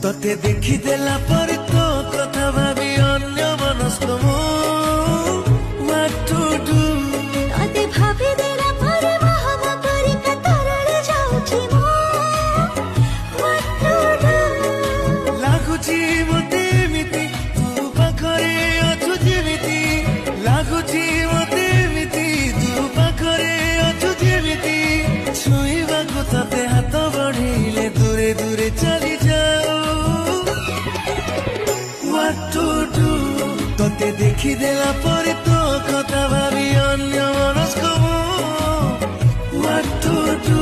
तोते देखी देला पर तो कथा भाभी अन्य मनस्क what to do तोते भाभी देला पर महंग परी कतरले जाउछि मो what to do लागुछि मते मिति तू पाखरे अछु जेमिति लागुछि मते मिति तू पाखरे अछु जेमिति छुइबाको तते हात बढिले दूरे दूरे चली जाऊ what to do तोते देखी देला पर तो कथा भाभी अन्य मनस्क what to do